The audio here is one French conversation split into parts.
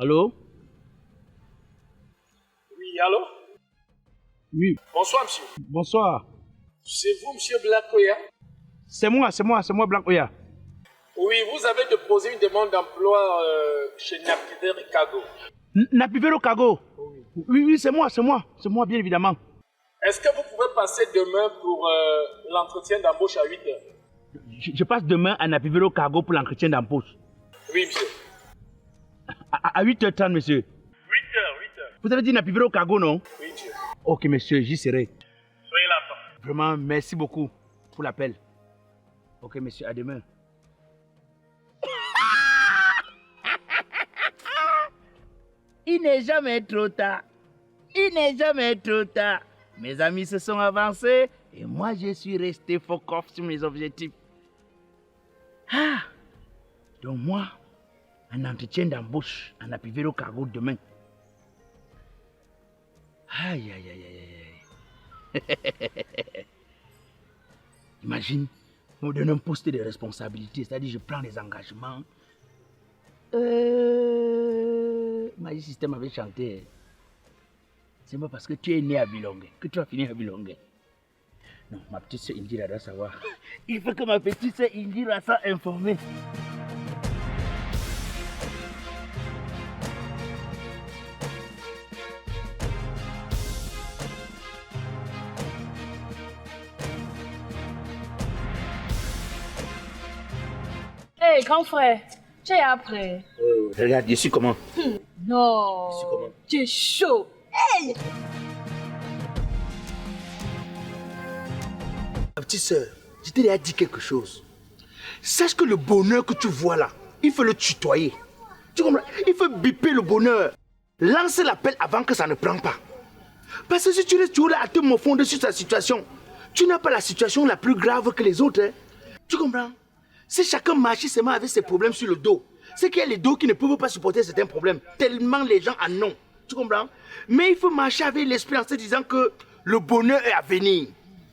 Allô? Oui, allô? Oui. Bonsoir, monsieur. Bonsoir. C'est vous, monsieur Blakoya? C'est moi, Blakoya. Oui, vous avez déposé une demande d'emploi chez Napivero Cargo. Napivero Cargo? Oui, c'est moi, bien évidemment. Est-ce que vous pouvez passer demain pour l'entretien d'embauche à 8h? Je passe demain à Napivero Cargo pour l'entretien d'embauche. Oui, monsieur. À 8h30, monsieur. 8h. Vous avez dit Napivero Cargo, non? Oui, monsieur. Ok, monsieur, j'y serai. Soyez là. Vraiment, merci beaucoup pour l'appel. Ok, monsieur, à demain. Il n'est jamais trop tard. Mes amis se sont avancés et moi, je suis resté focus sur mes objectifs. Donc moi, un entretien d'embauche en Napivero Cargo demain. Aïe. Imagine, on me donne un poste de responsabilité, c'est-à-dire je prends les engagements. Magie Système avait chanté. C'est pas parce que tu es né à Bilongue que tu vas finir à Bilongue. Non, ma petite soeur Indira doit savoir. Il faut que ma petite soeur Indira soit informée. Hey, grand frère, tu es après. Regarde, je suis comment? Non, Je suis comment? tu es chaud. Hey! Ma petite soeur, je t'ai déjà dit quelque chose. Sache que le bonheur que tu vois là, il faut le tutoyer. Tu comprends? Il faut biper le bonheur. Lancer l'appel avant que ça ne prenne pas. Parce que si tu restes toujours là à te morfondre sur ta situation, tu n'as pas la situation la plus grave que les autres. Hein? Tu comprends? Si chacun marchait seulement avec ses problèmes sur le dos, c'est qu'il y a les dos qui ne peuvent pas supporter certains problèmes, tellement les gens en ont. Tu comprends? Mais il faut marcher avec l'esprit en se disant que le bonheur est à venir.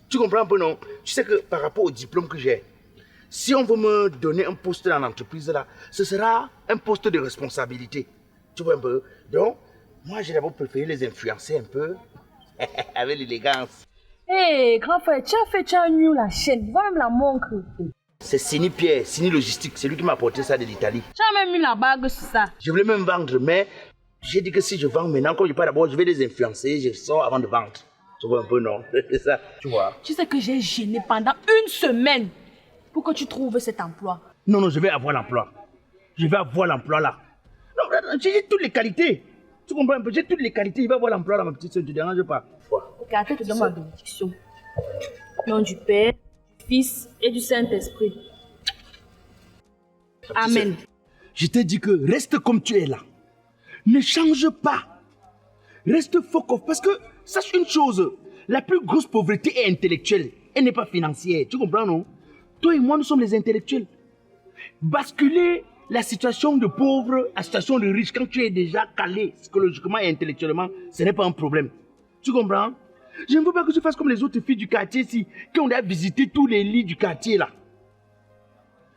Tu comprends un peu, non? Tu sais que par rapport au diplôme que j'ai, si on veut me donner un poste dans l'entreprise là, ce sera un poste de responsabilité. Tu vois un peu? Donc, moi j'ai d'abord préféré les influencer un peu avec l'élégance. Hey, grand frère, tu as nu la chaîne, va même la montre. C'est Sini Pierre, Sini Logistique, c'est lui qui m'a apporté ça de l'Italie. Tu as même mis la bague sur ça. Je voulais même vendre, mais j'ai dit que si je vends maintenant, comme je pas d'abord, je vais les influencer, je sors avant de vendre. Tu vois un peu, non? C'est ça, tu vois. Tu sais que j'ai gêné pendant une semaine pour que tu trouves cet emploi. Non, je vais avoir l'emploi. Je vais avoir l'emploi là. Non, j'ai toutes les qualités. Tu comprends un peu? J'ai toutes les qualités, il va avoir l'emploi là, ma petite soeur, tu ne déranges pas. Ok, attends, je te donne ma bénédiction. Au nom du Père, du Fils et du Saint-Esprit. Amen. Je t'ai dit que reste comme tu es là. Ne change pas. Reste focus. Parce que, sache une chose, la plus grosse pauvreté est intellectuelle. Elle n'est pas financière. Tu comprends, non? Toi et moi, nous sommes les intellectuels. Basculer la situation de pauvre à la situation de riche, quand tu es déjà calé psychologiquement et intellectuellement, ce n'est pas un problème. Tu comprends? Je ne veux pas que tu fasses comme les autres filles du quartier ici, qui ont déjà visité tous les lits du quartier là.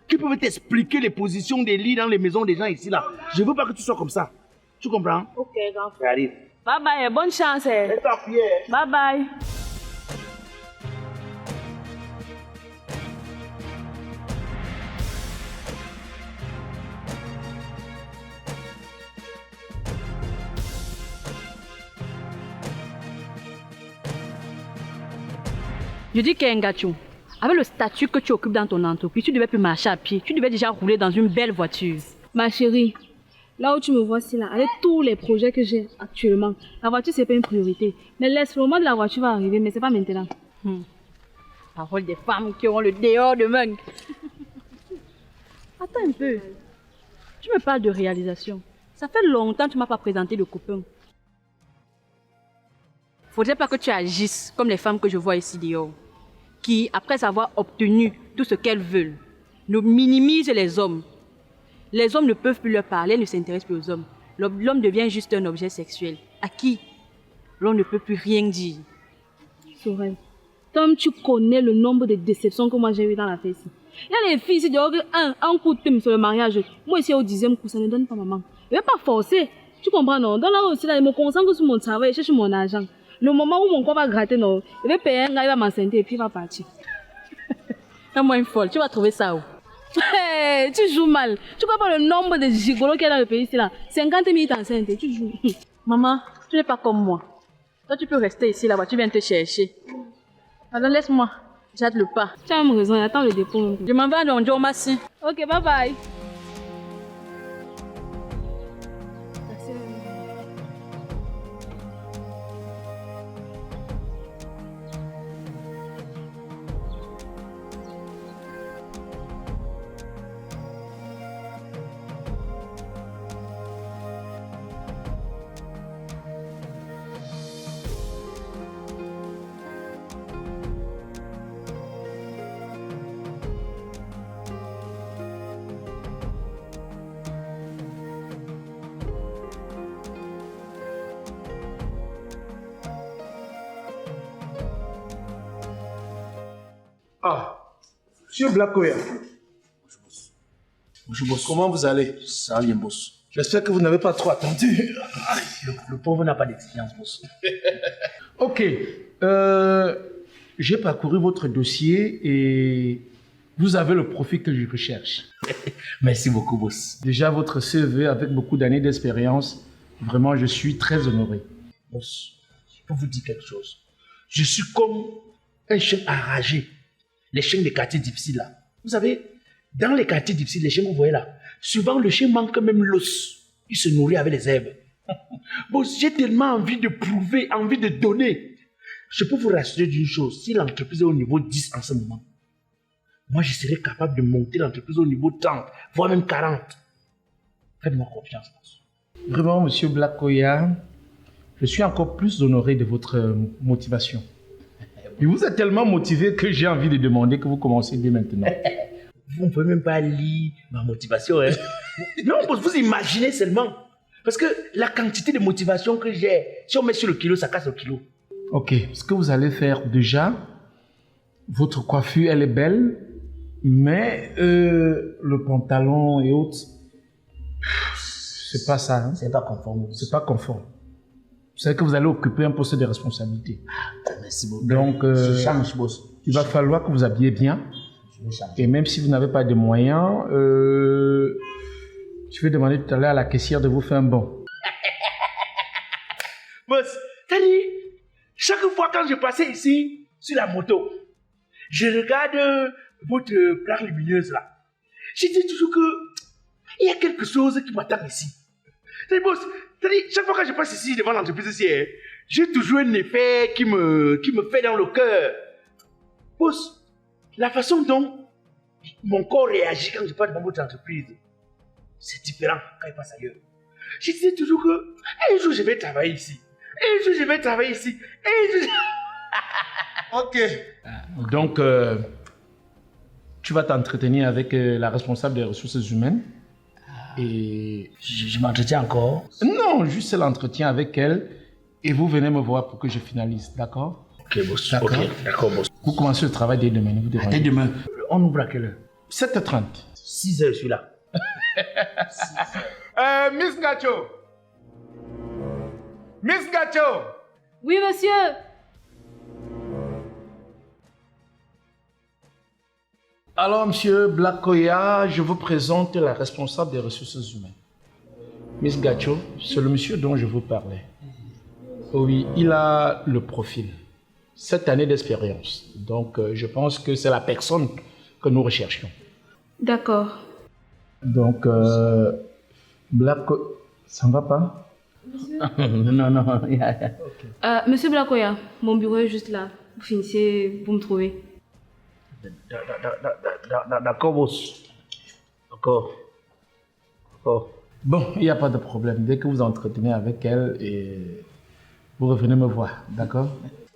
Qui peuvent t'expliquer les positions des lits dans les maisons des gens ici là. Je ne veux pas que tu sois comme ça. Tu comprends? Ok, grand frère. Arrive. Bye bye, bonne chance. Bye bye. Je dis Kengachu, avec le statut que tu occupes dans ton entreprise, tu devais plus marcher à pied. Tu devais déjà rouler dans une belle voiture. Ma chérie, là où tu me vois, là, avec tous les projets que j'ai actuellement, la voiture, c'est pas une priorité. Mais l'exploitement de la voiture va arriver, mais c'est pas maintenant. Parole des femmes qui auront le dehors demain. Attends un peu. Tu me parles de réalisation. Ça fait longtemps que tu ne m'as pas présenté de copain. Faudrait pas que tu agisses comme les femmes que je vois ici dehors, qui, après avoir obtenu tout ce qu'elles veulent, nous minimisent les hommes. Les hommes ne peuvent plus leur parler, ne s'intéressent plus aux hommes. L'homme devient juste un objet sexuel, à qui l'on ne peut plus rien dire. Sorel, Tom, tu connais le nombre de déceptions que moi j'ai eues dans la fête ici. Il y a les filles ici dehors, un coup de thème sur le mariage. Moi ici au 10e coup, ça ne donne pas maman. Je ne vais pas forcer. Tu comprends, non? Dans la rue aussi, là, je me concentre sur mon travail, je cherche mon argent. Le moment où mon corps va gratter, non, je vais payer un gars, il va m'enceinte et puis il va partir. Fais-moi une folle, tu vas trouver ça où? Hey, tu joues mal. Tu crois pas le nombre de gigolos qu'il y a dans le pays ici là? 50 minutes enceinte, tu joues. Maman, tu n'es pas comme moi. Toi, tu peux rester ici, là-bas, tu viens te chercher. Alors laisse-moi, j'aide le pas. Tu as même raison, attends le dépôt. Je m'en vais à Donjon Massi. Ok, bye bye. Ah, Monsieur Blackoya. Bonjour, boss. Comment vous allez? Ça va bien, boss. J'espère que vous n'avez pas trop attendu. Le pauvre n'a pas d'exigence, boss. Ok. J'ai parcouru votre dossier et vous avez le profil que je recherche. Merci beaucoup, boss. Déjà, votre CV avec beaucoup d'années d'expérience, vraiment, je suis très honoré. Boss, je peux vous dire quelque chose. Je suis comme un chien enragé. Les chiens des quartiers difficiles, là. Vous savez, dans les quartiers difficiles, les chiens que vous voyez là, souvent le chien manque même l'os. Il se nourrit avec les herbes. Boss, j'ai tellement envie de prouver, envie de donner. Je peux vous rassurer d'une chose, si l'entreprise est au niveau 10 en ce moment, moi je serai capable de monter l'entreprise au niveau 30, voire même 40. Faites-moi confiance, boss. Vraiment, Monsieur Blackoya, je suis encore plus honoré de votre motivation. Et vous êtes tellement motivé que j'ai envie de demander que vous commencez dès maintenant. Vous ne pouvez même pas lire ma motivation, hein. Non, boss, vous imaginez seulement. Parce que la quantité de motivation que j'ai, si on met sur le kilo, ça casse le kilo. Ok, ce que vous allez faire déjà, votre coiffure, elle est belle, mais le pantalon et autres, c'est pas ça. Hein? C'est pas conforme. C'est pas conforme. Vous savez que vous allez occuper un poste de responsabilité. Merci beaucoup. Donc, je change, boss. il va falloir que vous habillez bien. Je vais changer. Et même si vous n'avez pas de moyens, je vais demander tout à l'heure à la caissière de vous faire un bon. Boss, t'as dit, chaque fois quand je passais ici, sur la moto, je regarde votre plaque lumineuse là. Je dis toujours que il y a quelque chose qui m'attend ici. T'as dit, boss, t'as dit, chaque fois que je passe ici devant l'entreprise ici, hein, j'ai toujours un effet qui me fait dans le cœur. Boss, la façon dont mon corps réagit quand je passe devant votre entreprise, c'est différent quand il passe ailleurs. Je disais toujours que un jour je vais travailler ici. Un jour je vais travailler ici. Un jour... Ok. Donc, tu vas t'entretenir avec la responsable des ressources humaines. Et... Je m'entretiens encore? Non, juste l'entretien avec elle. Et vous venez me voir pour que je finalise, d'accord? Ok, boss. D'accord. Ok, d'accord, boss. Vous commencez le travail dès demain. Vous Dès demain. On ouvre à quelle heure? 7h30. 6h, je suis là. Miss Gacho. Miss Gacho. Oui, monsieur. Alors, monsieur Blackoya, je vous présente la responsable des ressources humaines. Miss Gacho, c'est le monsieur dont je vous parlais. Oui, il a le profil. 7 années d'expérience. Donc, je pense que c'est la personne que nous recherchions. D'accord. Donc, Blacko... Ça ne va pas? Non. Monsieur Blackoya, mon bureau est juste là. Vous finissez, vous me trouvez. D'accord, boss. D'accord. Bon, il n'y a pas de problème. Dès que vous entretenez avec elle, et vous revenez me voir, d'accord?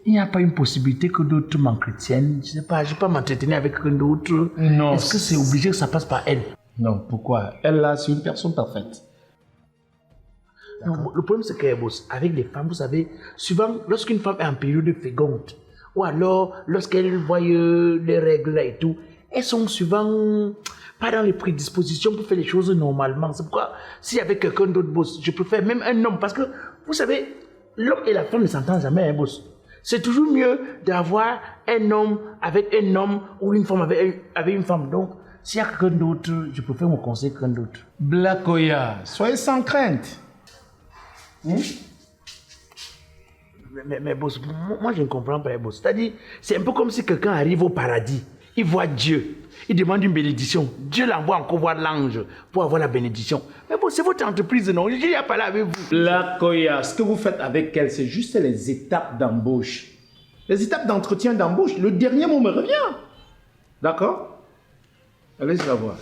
Il n'y a pas une possibilité que d'autres m'entretiennent. Je sais pas, je ne vais pas m'entretenir avec quelqu'un d'autre. Non. Est-ce que c'est obligé que ça passe par elle? Non, pourquoi? Elle, là, c'est une personne parfaite. Non, le problème, c'est que, boss, avec les femmes, vous savez, souvent, lorsqu'une femme est en période féconde, ou alors, lorsqu'elle voit les règles et tout, elles sont souvent pas dans les prédispositions pour faire les choses normalement. C'est pourquoi, s'il y avait quelqu'un d'autre, boss, je préfère même un homme. Parce que, vous savez, l'homme et la femme ne s'entendent jamais, hein, boss. C'est toujours mieux d'avoir un homme avec un homme ou une femme avec une femme. Donc, s'il y a quelqu'un d'autre, je préfère me conseiller quelqu'un d'autre. Black Oya, soyez sans crainte. Mais boss, moi je ne comprends pas, boss. C'est-à-dire, c'est un peu comme si quelqu'un arrive au paradis, il voit Dieu, il demande une bénédiction. Dieu l'envoie encore voir l'ange pour avoir la bénédiction. Mais boss, c'est votre entreprise, non? Je n'ai pas parlé avec vous. Black Oya, ce que vous faites avec elle, c'est juste les étapes d'embauche. Les étapes d'entretien d'embauche, le dernier mot me revient. D'accord? Allez-y la voir.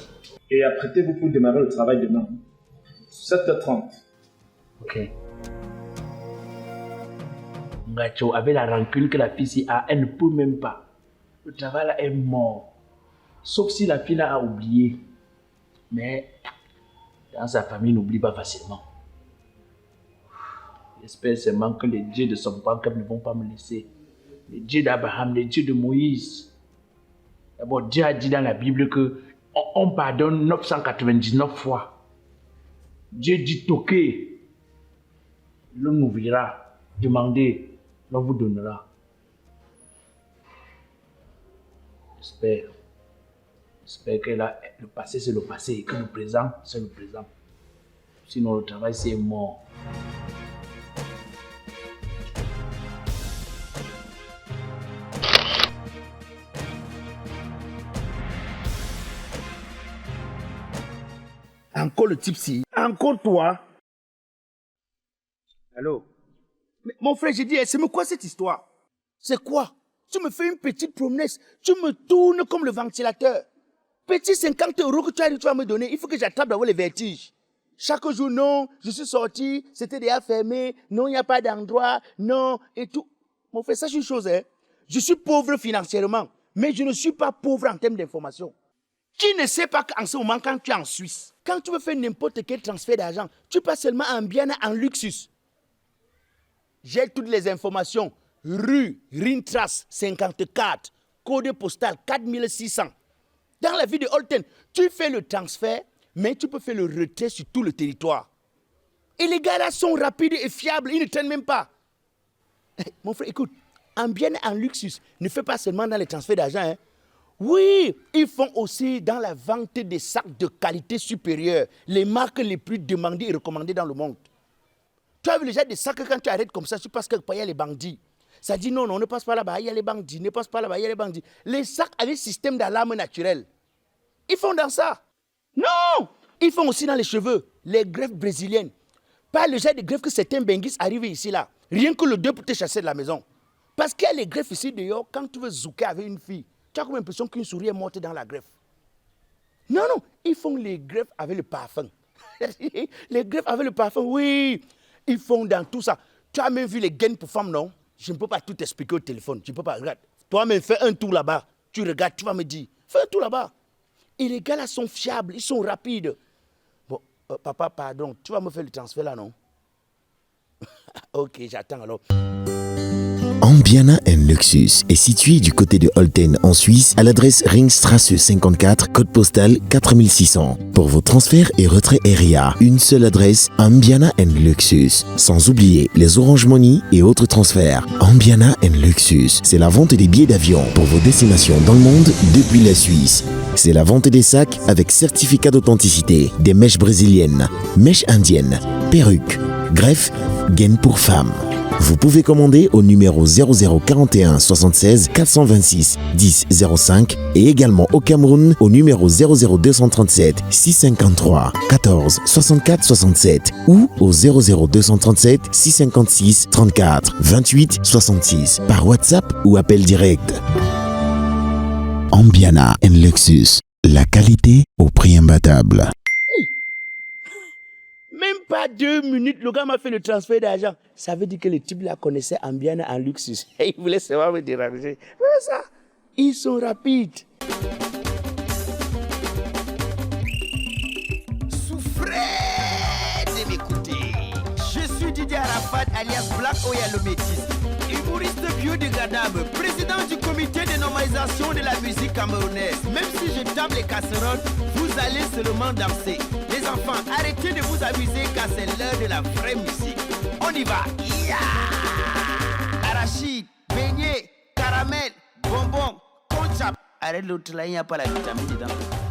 Et apprêtez-vous pour démarrer le travail demain. 7h30. Ok. Ngacho, avec la rancune que la fille a, elle ne peut même pas. Le travail là est mort. Sauf si la fille là a oublié. Mais dans sa famille, n'oublie pas facilement. J'espère seulement que les dieux de son père ne vont pas me laisser. Les dieux d'Abraham, les dieux de Moïse. D'abord, Dieu a dit dans la Bible que on pardonne 999 fois. Dieu dit toquer, l'homme ouvrira, demandez, l'on vous donnera. J'espère que là, le passé c'est le passé et que le présent c'est le présent. Sinon le travail c'est mort. Encore le type-ci. Encore toi. Allô? Mais mon frère, j'ai dit, c'est quoi cette histoire? C'est quoi? Tu me fais une petite promesse. Tu me tournes comme le ventilateur. Petit 50 € que tu vas me donner, il faut que j'attrape d'avoir les vertiges. Chaque jour, non, je suis sorti, c'était déjà fermé, non, il n'y a pas d'endroit, non, et tout. Mon frère, sache une chose, hein. Je suis pauvre financièrement, mais je ne suis pas pauvre en termes d'information. Qui ne sait pas qu'en ce moment, quand tu es en Suisse, quand tu veux faire n'importe quel transfert d'argent, tu passes seulement en Biana, en Luxus. J'ai toutes les informations. Rue Rintras 54, code postal 4600. Dans la ville de Holten, tu fais le transfert, mais tu peux faire le retrait sur tout le territoire. Et les gars là sont rapides et fiables, ils ne traînent même pas. Mon frère, écoute, en Biana, en Luxus, ne fais pas seulement dans les transferts d'argent, hein. Oui, ils font aussi dans la vente des sacs de qualité supérieure, les marques les plus demandées et recommandées dans le monde. Tu as vu déjà des sacs quand tu arrêtes comme ça, tu passes quelque part, il y a les bandits. Ça dit non, ne passe pas là-bas, il y a les bandits, ne passe pas là-bas, il y a les bandits. Les sacs avec système d'alarme naturel. Ils font dans ça. Non, ils font aussi dans les cheveux, les greffes brésiliennes. Pas le genre de greffes que certains benguis arrivent ici là. Rien que le 2 pour te chasser de la maison. Parce qu'il y a les greffes ici dehors, quand tu veux zouker avec une fille, tu as comme l'impression qu'une souris est morte dans la greffe. Non, ils font les greffes avec le parfum. Les greffes avec le parfum, oui. Ils font dans tout ça. Tu as même vu les gaines pour femmes, non? Je ne peux pas tout expliquer au téléphone. Tu ne peux pas. Regarde. Toi-même, fais un tour là-bas. Tu regardes, tu vas me dire. Fais un tour là-bas. Et les gars là sont fiables, ils sont rapides. Bon, papa, pardon. Tu vas me faire le transfert là, non? Ok, j'attends alors. Ambiana & Luxus est situé du côté de Holten en Suisse à l'adresse Ringstrasse 54, code postal 4600. Pour vos transferts et retraits RIA, une seule adresse, Ambiana & Luxus. Sans oublier les Orange Money et autres transferts. Ambiana & Luxus, c'est la vente des billets d'avion pour vos destinations dans le monde depuis la Suisse. C'est la vente des sacs avec certificat d'authenticité, des mèches brésiliennes, mèches indiennes, perruques, greffes, gaines pour femmes. Vous pouvez commander au numéro 0041 76 426 10 05 et également au Cameroun au numéro 00237 653 14 64 67 ou au 00237 656 34 28 66 par WhatsApp ou appel direct. Ambiana & Luxus, la qualité au prix imbattable. Même pas 2 minutes, le gars m'a fait le transfert d'argent. Ça veut dire que le type là connaissait Ambiana & Luxus. Il voulait seulement me déranger. Mais ça, ils sont rapides. Souffrez de m'écouter. Je suis Didier Arafat alias Black Oya le métis. Humoriste biodégradable, président du comité de normalisation sensation de la musique camerounaise. Même si je tape les casseroles, vous allez seulement danser. Les enfants, arrêtez de vous amuser car c'est l'heure de la vraie musique. On y va. Yeah! Arachide, beignet, caramel, bonbon, conchap. Arrête l'autre là, il n'y a pas la vitamine dedans.